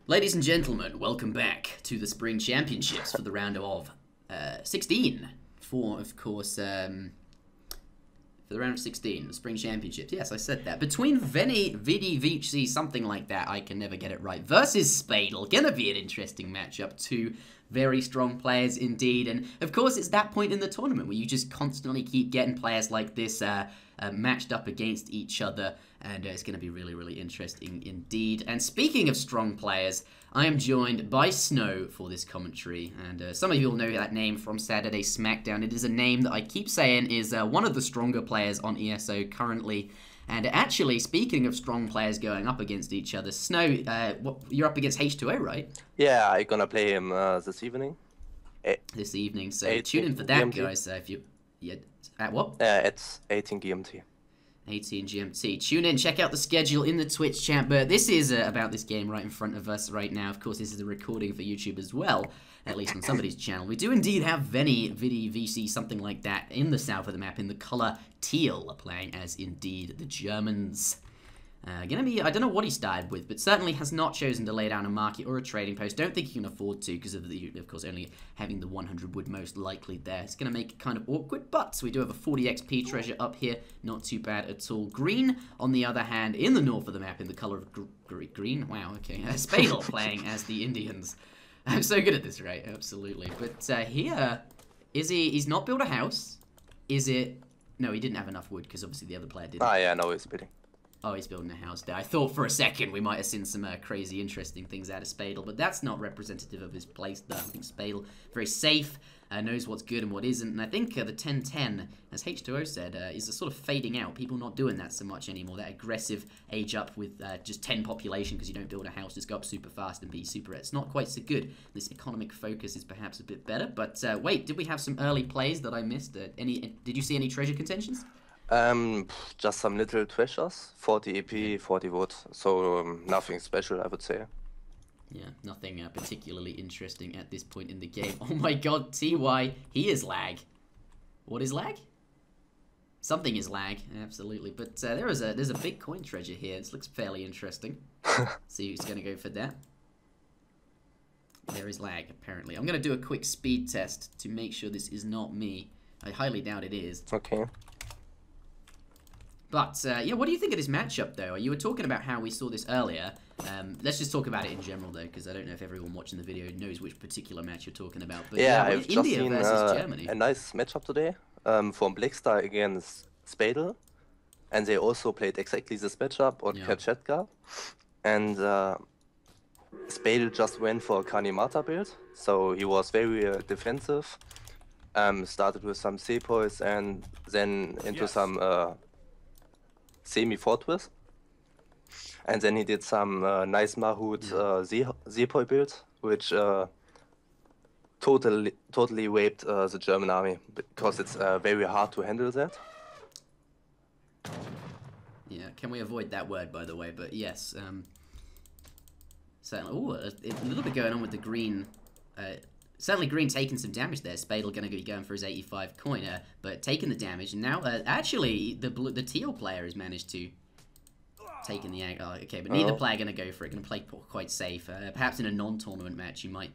Ladies and gentlemen, welcome back to the Spring Championships for the round of 16. For, of course, for the round of 16, the Spring Championships. Yes, I said that. Between Vidi, Vici, something like that, I can never get it right, versus Spadel. Gonna be an interesting matchup. Two very strong players indeed. And, of course, it's that point in the tournament where you just constantly keep getting players like this matched up against each other. And it's going to be really, really interesting indeed. And speaking of strong players, I am joined by Snow for this commentary. And some of you will know that name from Saturday SmackDown. It is a name that I keep saying is one of the stronger players on ESO currently. And actually, speaking of strong players going up against each other, Snow, you're up against H2O, right? Yeah, I'm gonna play him this evening. This evening, so tune in for that, GMT. Guys. If you, at what? It's 18 GMT. 18 GMT. Tune in, check out the schedule in the Twitch chat, but this is about this game right in front of us right now. Of course, this is a recording for YouTube as well, at least on somebody's channel. We do indeed have Veni, Vidi, VC, something like that, in the south of the map, in the color teal, playing as indeed the Germans. Gonna be, I don't know what he started with, but certainly has not chosen to lay down a market or a trading post. Don't think he can afford to, because of course, only having the 100 wood most likely there. It's gonna make it kind of awkward, but we do have a 40 XP treasure up here. Not too bad at all. Green, on the other hand, in the north of the map, in the color of green. Wow, okay. Spadel playing as the Indians. I'm so good at this, right? Absolutely. But here, he's not built a house. Is it? No, he didn't have enough wood, because obviously the other player didn't. Ah, yeah, no, he's building. Oh, he's building a house there. I thought for a second we might have seen some crazy, interesting things out of Spadel, but that's not representative of his place, though. I think Spadel, very safe, knows what's good and what isn't, and I think the 10-10, as H2O said, is sort of fading out. People not doing that so much anymore. That aggressive age up with just 10 population because you don't build a house, just go up super fast and be super. It's not quite so good. This economic focus is perhaps a bit better, but wait, did we have some early plays that I missed? Did you see any treasure contentions? Just some little treasures, 40 EP, 40 wood, so nothing special, I would say. Yeah, nothing particularly interesting at this point in the game. Oh my god, TY, he is lag. What is lag? Something is lag, absolutely. But there's a big coin treasure here. This looks fairly interesting. See who's going to go for that. There is lag, apparently. I'm going to do a quick speed test to make sure this is not me. I highly doubt it is. Okay. But, yeah, what do you think of this matchup, though? You were talking about how we saw this earlier. Let's just talk about it in general, though, because I don't know if everyone watching the video knows which particular match you're talking about. But yeah, I've just India seen versus Germany. A nice matchup today from Blackstar against Spadel. And they also played exactly this matchup on Kamchatka. And Spadel just went for a Kanimata build, so he was very defensive. Started with some sepoys and then into some semi-fortress, and then he did some nice Mahout Sepoy build, which totally wiped the German army, because it's very hard to handle that. Yeah, can we avoid that word, by the way? But yes, so a little bit going on with the green. Certainly green taking some damage there. Spadel going to be going for his 85 coin, but taking the damage. And now, actually, the teal player has managed to take in the... okay, but neither player going to go for it. Going to play quite safe. Perhaps in a non-tournament match, you might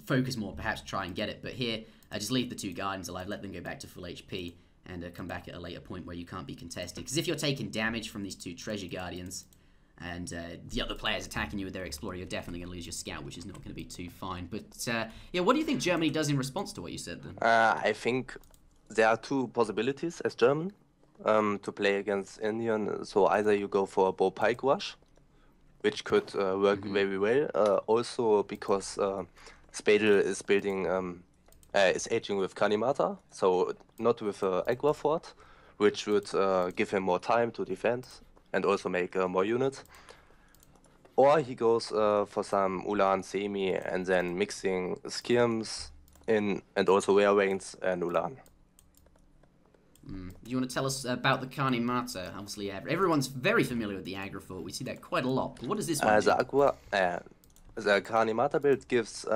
focus more, perhaps try and get it. But here, just leave the two Guardians alive, let them go back to full HP, and come back at a later point where you can't be contested. Because if you're taking damage from these two Treasure Guardians, and the other players attacking you with their Explorer, you're definitely going to lose your Scout, which is not going to be too fine. But, yeah, what do you think Germany does in response to what you said, then? I think there are two possibilities as German to play against Indian. So either you go for a bow pike rush, which could work very well. Also because Spadel is building, is aging with Kanimata, so not with Agua Fort, which would give him more time to defend and also make more units. Or he goes for some Ulan Semi and then mixing Skirms in and also Werewains and Ulan. Do you want to tell us about the Kanimata? Obviously, everyone's very familiar with the Agua Fort. We see that quite a lot. But what does this one do? The Kanimata build gives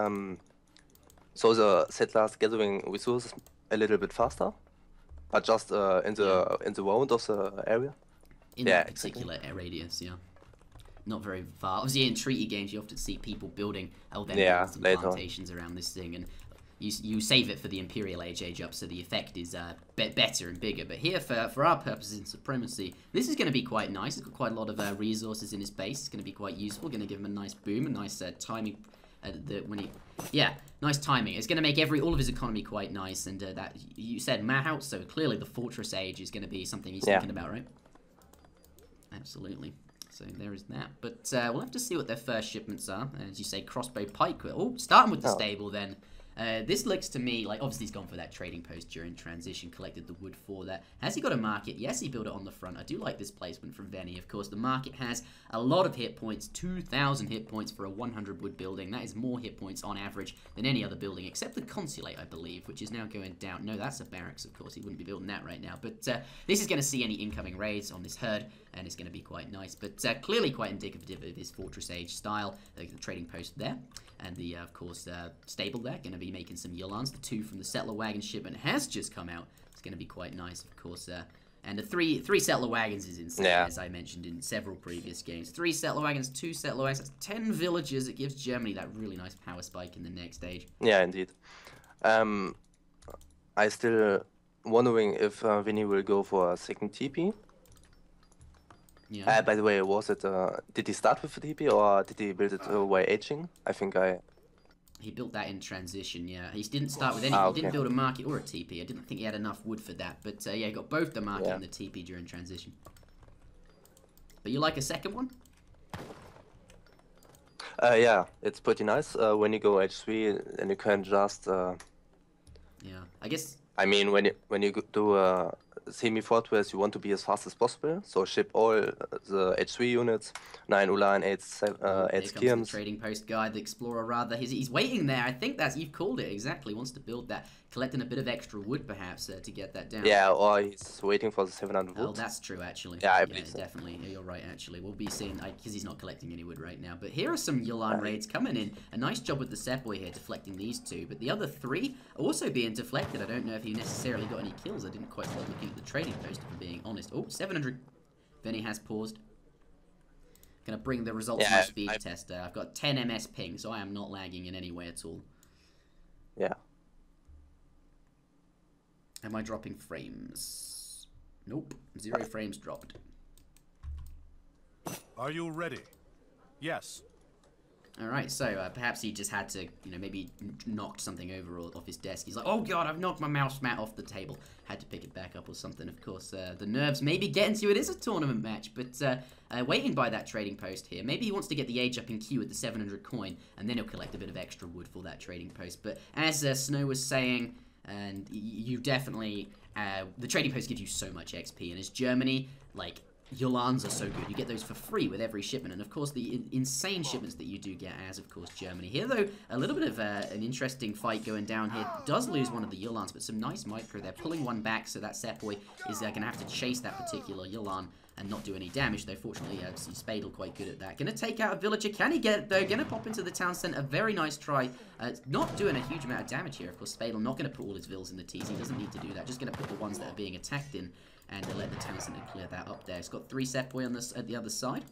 so the settlers gathering resources a little bit faster, but just in the round of the area. In that particular radius, yeah. not very far. Obviously, in treaty games, you often see people building Yeah, and later. plantations around this thing, and you save it for the Imperial Age up, so the effect is better and bigger. But here, for our purposes in Supremacy, this is going to be quite nice. It's got quite a lot of resources in his base. It's going to be quite useful. Going to give him a nice boom, a nice timing. Nice timing. It's going to make all of his economy quite nice. And that you said Mahout, so clearly the Fortress Age is going to be something he's thinking about, right? Absolutely. So there is that. But we'll have to see what their first shipments are. As you say, crossbow pike. Oh, starting with the stable then. This looks to me like, obviously he's gone for that trading post during transition, collected the wood for that. Has he got a market? Yes, he built it on the front. I do like this placement from Venny. Of course, the market has a lot of hit points, 2,000 hit points for a 100 wood building. That is more hit points on average than any other building, except the consulate, I believe, which is now going down. No, that's a barracks, of course. He wouldn't be building that right now. But this is going to see any incoming raids on this herd, and it's going to be quite nice. But clearly quite indicative of his Fortress Age style. The trading post there. And the, of course, stable there, going to be making some Yolans. The 2 from the settler wagon shipment has just come out. It's going to be quite nice, of course. And the three settler wagons is insane, as I mentioned in several previous games. 3 settler wagons, 2 settler wagons. That's 10 villages. It gives Germany that really nice power spike in the next stage. Yeah, indeed. I still wondering if Vinny will go for a second TP. Yeah. By the way, was it? Did he start with a TP or did he build it while aging? I think He built that in transition. Yeah, he didn't start with any. Okay. He didn't build a market or a TP. I didn't think he had enough wood for that. But yeah, he got both the market and the TP during transition. But you like a second one? Yeah, it's pretty nice. When you go H3, and you can just. Yeah, I guess. I mean, when you do a semi-fortress, you want to be as fast as possible. So ship all the H3 units, 9 Ulan, 8 Skirms. The trading post guy, the explorer rather. He's waiting there. I think you've called it exactly. Wants to build that, collecting a bit of extra wood perhaps to get that down. Yeah, or he's waiting for the 700 wood. Oh, that's true actually. Yeah, I believe so. Definitely. You're right actually. We'll be seeing because he's not collecting any wood right now. But here are some Yolan raids coming in. A nice job with the Sepoy here deflecting these 2. But the other 3 also being deflected. I don't know if he necessarily got any kills. I didn't quite bother looking at the trading post, if I'm being honest. Oh, 700. Benny has paused. Gonna bring the results of my speed tester. I've got 10 ms ping, so I am not lagging in any way at all. Yeah. Am I dropping frames? Nope. 0 frames dropped. Are you ready? Yes. Alright, so perhaps he just had to, maybe knocked something over or off his desk. He's like, oh god, I've knocked my mouse mat off the table. Had to pick it back up or something. Of course, the nerves maybe getting to you. It is a tournament match, but waiting by that trading post here. Maybe he wants to get the age up in queue with the 700 coin, and then he'll collect a bit of extra wood for that trading post. But as Snow was saying, and you definitely, the trading post gives you so much XP, and as Germany, like, Yolans are so good. You get those for free with every shipment. And, of course, the insane shipments that you do get as, of course, Germany. Here, though, a little bit of an interesting fight going down here. Does lose one of the Yolans, but some nice micro there. Pulling one back, so that Sepoy is going to have to chase that particular Yolan and not do any damage, though fortunately Spadel quite good at that. Gonna take out a villager. Can he get it though? Gonna pop into the town centre. Very nice try. Not doing a huge amount of damage here. Of course, Spadel not gonna put all his villas in the T's. He doesn't need to do that. Just gonna put the ones that are being attacked in and let the town centre clear that up there. It's got 3 Sepoy on this at the other side.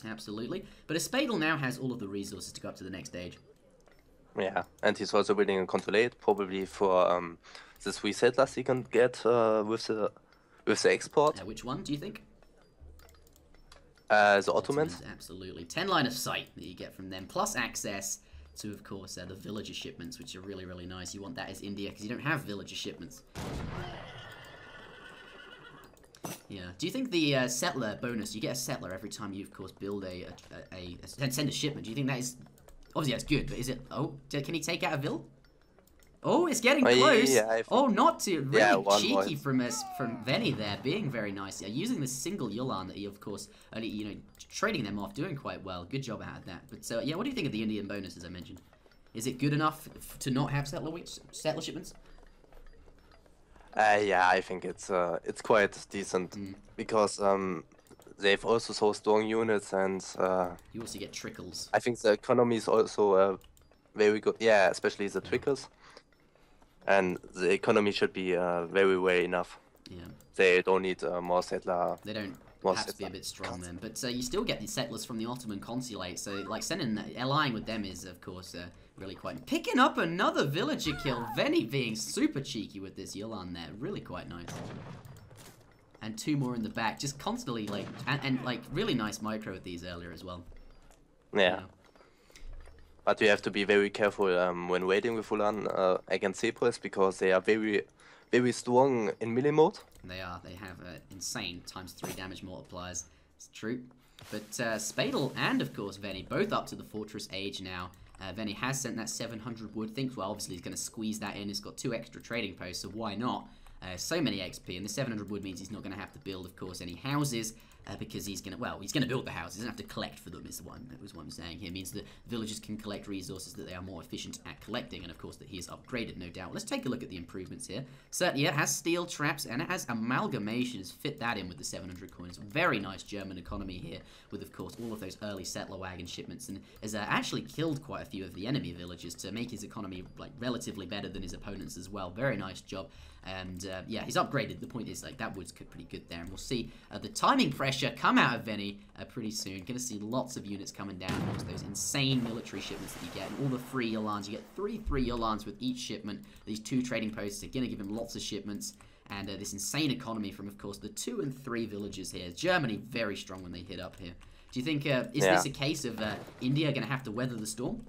Absolutely. But Spadel now has all of the resources to go up to the next stage. Yeah, and he's also building a consulate, probably for the 3 settlers he can get with the export. Which one do you think? The Ottomans. Absolutely. 10 line of sight that you get from them, plus access to, of course, the villager shipments, which are really, really nice. You want that as India, because you don't have villager shipments. Yeah. Do you think the settler bonus, you get a settler every time you, of course, build send a shipment. Do you think that is... Obviously, that's good, but is it... Oh, can he take out a vill? Oh, it's getting close. Yeah, oh, not too. Really cheeky point. from Venny there, being very nice. Yeah, using the single Yolan that he, of course, only, trading them off, doing quite well. Good job out of that. But, yeah, what do you think of the Indian bonus, as I mentioned? Is it good enough to not have settler shipments? Yeah, I think it's quite decent because they've also so strong units and you also get trickles. I think the economy is also very good. Yeah, especially the trickles, and the economy should be very enough. Yeah. They don't need more settler. They don't. perhaps be a bit strong then. But you still get the settlers from the Ottoman consulate, so like allying with them is, of course, really quite... Picking up another villager kill. Veni being super cheeky with this Yolan there. Really quite nice. And 2 more in the back. Just constantly, like... And like, really nice micro with these earlier as well. Yeah. But you have to be very careful when waiting with Ulan against Sepoys, because they are very, very strong in melee mode. They are. They have insane ×3 damage multipliers. It's true. But Spadel and, of course, Veni, both up to the Fortress Age now. Veni has sent that 700 wood. Thinks, well, obviously he's going to squeeze that in. He's got 2 extra trading posts, so why not? So many XP, and the 700 wood means he's not going to have to build, of course, any houses, because he's going to, well, he's going to build the houses. He doesn't have to collect for them, is what I'm saying here. It means that villagers can collect resources that they are more efficient at collecting, and of course that he is upgraded, no doubt. Let's take a look at the improvements here. Certainly, it has steel traps, and it has amalgamations. Fit that in with the 700 coins. Very nice German economy here, with, of course, all of those early settler wagon shipments, and has actually killed quite a few of the enemy villagers to make his economy, like, relatively better than his opponents as well. Very nice job. And yeah, he's upgraded. The point is, like, that wood's pretty good there. And we'll see the timing pressure come out of Veni pretty soon. Going to see lots of units coming down. Amongst those insane military shipments that you get. And all the free Yolans. You get 3 free Yolans with each shipment. These 2 trading posts are going to give him lots of shipments. And this insane economy from, of course, the 2 and 3 villages here. Germany, very strong when they hit up here. Do you think, is this a case of India going to have to weather the storm?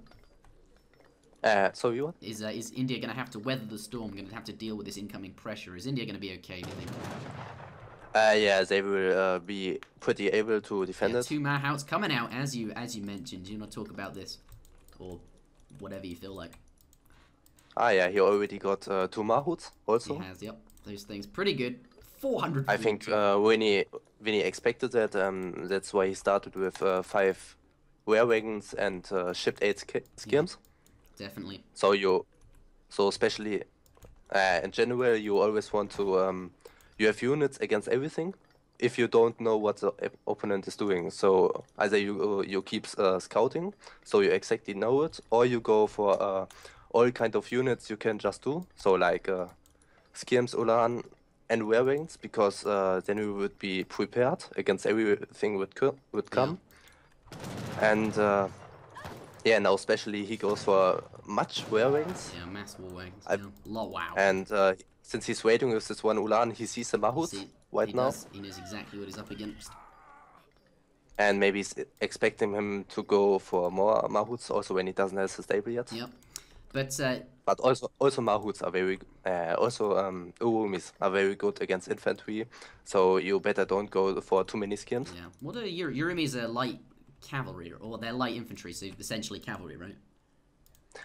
So you what? Is India going to have to weather the storm? Going to have to deal with this incoming pressure? Is India going to be okay, do you think? Yeah, they will be pretty able to defend it. 2 Mahouts coming out, as you mentioned. Do you want to talk about this? Or whatever you feel like. Ah, yeah, he already got 2 Mahouts also. He has, yep. Those things. Pretty good. 400. I think when he expected that, that's why he started with 5 wagons and shipped 8 skirms. Definitely. So especially in general, you always want to you have units against everything. If you don't know what the opponent is doing, so either you keep scouting, so you exactly know it, or you go for all kind of units you can just do. So like skirms, Ulan, and wagons, because then you would be prepared against everything would come. Yeah. And yeah, now especially he goes for much wagons. Yeah, mass war wagons. Wow. And since he's waiting with this one Ulan, he sees the Mahouts right now. He knows exactly what he's up against. And maybe he's expecting him to go for more Mahouts also when he doesn't have the stable yet. Yep. But also Mahouts are very Urumis are very good against infantry, so you better don't go for too many skirms. Yeah. What are Urumis are light cavalry, or they're light infantry, so essentially cavalry, right?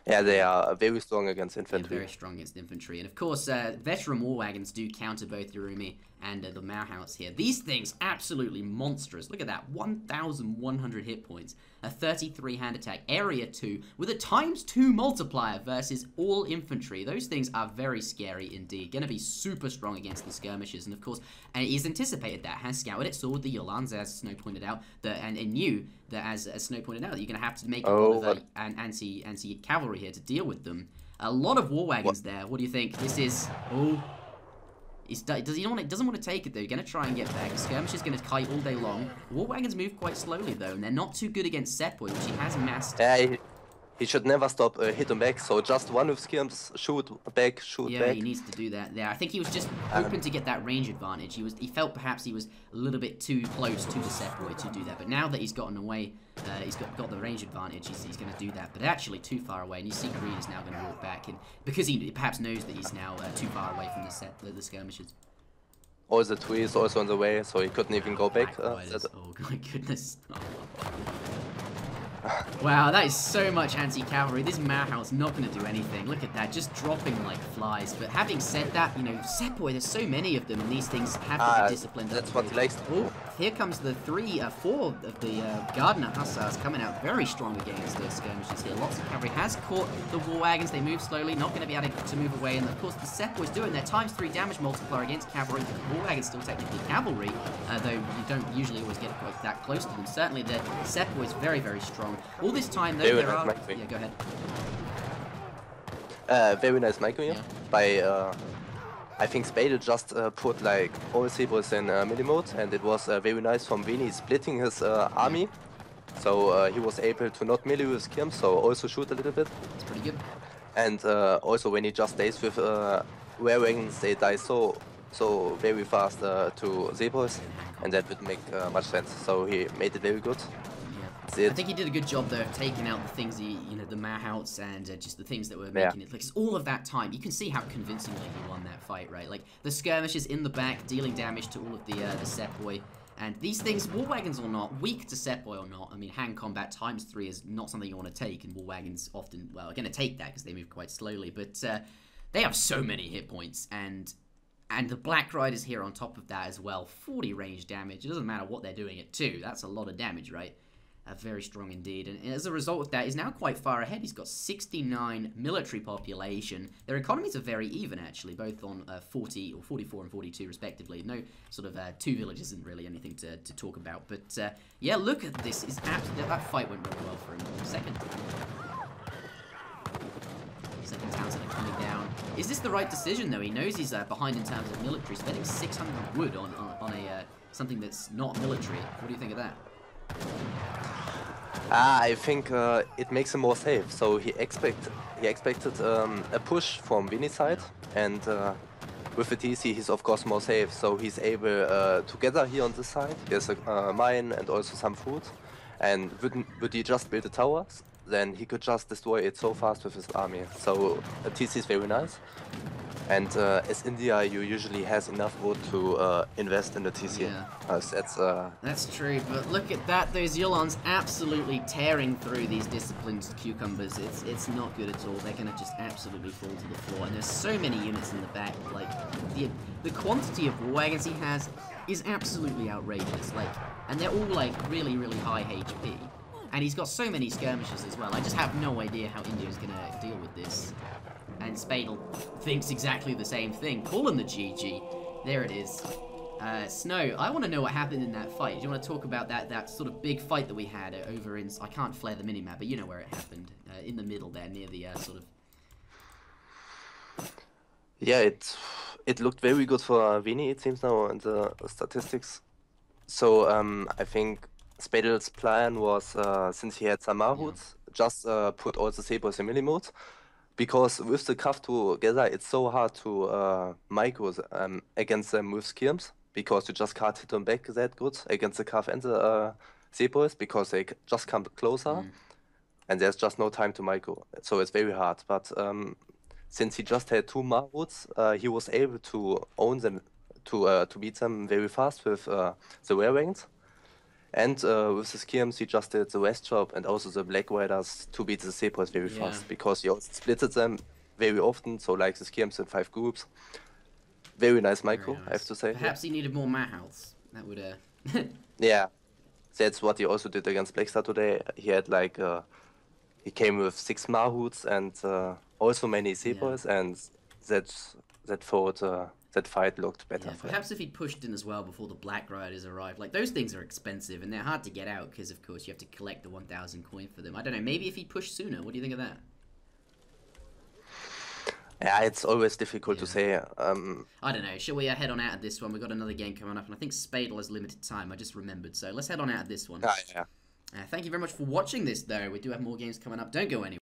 Yeah, they are very strong against infantry. Yeah, very strong against infantry. And of course, veteran war wagons do counter both Urumi and the Mahouts here. These things, absolutely monstrous. Look at that, 1,100 hit points, a 33 hand attack, area 2, with a ×2 multiplier versus all infantry. Those things are very scary indeed. Going to be super strong against the skirmishers. And of course, he's anticipated that, has scouted it, saw with the Yolans, as Snow pointed out, and knew that, as Snow pointed out, that you're going to have to make a lot of anti-cavalry here to deal with them. A lot of war wagons there. What do you think? This is... doesn't want to take it though. Going to try and get back. Skirmish is going to kite all day long. War wagons move quite slowly though, and they're not too good against Sepoy, which he has massed. Yeah, he should never stop hit him back. So just one with skirms, shoot back, shoot back. Yeah, he needs to do that there. I think he was just hoping to get that range advantage. He felt perhaps he was a little bit too close to the Sepoy to do that. But now that he's gotten away, he's got the range advantage, he's going to do that. But actually too far away, and you see Green is now going to walk back, and because he perhaps knows that he's now too far away from the skirmishers. All the trees also on the way, so he couldn't even go back. Oh my goodness. Oh. Wow, that is so much anti-cavalry. This Mahout's not going to do anything. Look at that, just dropping like flies. But having said that, you know, Sepoy, there's so many of them, and these things have to be disciplined. That's what he likes to do. Here comes the 4 of the Gardner Hussars coming out very strong against those skirmishes here. Lots of cavalry has caught the war wagons. They move slowly, not going to be able to move away. And of course, the Sepoy's doing their ×3 damage multiplier against cavalry. The war wagon's still technically cavalry, though you don't usually always get quite that close to them. Certainly, the Sepoy's very, very strong. All this time, though, there are... Yeah, go ahead. Very nice micro here by I think Spadel just put like all Zebras in melee mode, and it was very nice from Vini splitting his army. So he was able to not melee with Skirms, so also shoot a little bit. It's pretty good. And also when he just stays with Werewagons, they die so very fast to Zebras, and that would make much sense. So he made it very good. I think he did a good job though of taking out the things the Mahouts and just the things that were making it. Like all of that time, you can see how convincingly he won that fight, right? Like the skirmishes in the back, dealing damage to all of the Sepoy, and these things, war wagons or not, weak to Sepoy or not. I mean, hand combat ×3 is not something you want to take, and war wagons often, well, are going to take that because they move quite slowly. But they have so many hit points, and the Black Riders here on top of that as well. 40 range damage. It doesn't matter what they're doing it to. That's a lot of damage, right? Very strong indeed, and as a result of that, he's now quite far ahead. He's got 69 military population. Their economies are very even, actually, both on 40 or 44 and 42 respectively. No sort of two villages isn't really anything to talk about, but yeah, look at this. That fight went really well for him. Second towns that are coming down. Is this the right decision though? He knows he's behind in terms of military, spending 600 wood on something that's not military. What do you think of that? I think it makes him more safe. So he expected a push from Vinny's side, and with the TC he's of course more safe. So he's able to gather here on this side. There's a mine and also some food. And would he just build the towers, then he could just destroy it so fast with his army. So a TC is very nice. And as India, you usually has enough wood to invest in the TC. Yeah. That's true, but look at that. Those Yulons absolutely tearing through these disciplined cucumbers. It's not good at all. They're going to just absolutely fall to the floor. And there's so many units in the back. Like, the quantity of war wagons he has is absolutely outrageous. Like, and they're all, like, really, really high HP. And he's got so many skirmishes as well. I just have no idea how India's going to deal with this. And Spadel thinks exactly the same thing. Calling the GG. There it is. Snow, I want to know what happened in that fight. Do you want to talk about that sort of big fight that we had over in... I can't flare the minimap, but you know where it happened. In the middle there, near the sort of... Yeah, it looked very good for Vini, it seems now, in the statistics. So I think Spadel's plan was, since he had some Mahouts, just put all the Sabres in melee mode. Because with the Kraft together, it's so hard to micro against them with skirms, because you just can't hit them back that good against the Kraft and the Zebras, because they just come closer, and there's just no time to micro. So it's very hard. But since he just had 2 Mahouts, he was able to own them, to beat them very fast with the Werewagons. And with the skirms, he just did the West job and also the Black Riders to beat the Zebras very fast, because he also splitted them very often, so like the skirms in 5 groups. Very nice micro, I have to say. Perhaps he needed more Mahouts. That would... Yeah, that's what he also did against Blackstar today. He had like... he came with 6 Mahouts and also many Zebras, and that fight looked better. Yeah, perhaps if he'd pushed in as well before the Black Riders arrived. Like, those things are expensive, and they're hard to get out, because, of course, you have to collect the 1,000 coin for them. I don't know, maybe if he'd pushed sooner. What do you think of that? Yeah, it's always difficult to say. I don't know. Shall we head on out of this one? We've got another game coming up, and I think Spadel has limited time. I just remembered. So let's head on out of this one. Yeah. Thank you very much for watching this, though. We do have more games coming up. Don't go anywhere.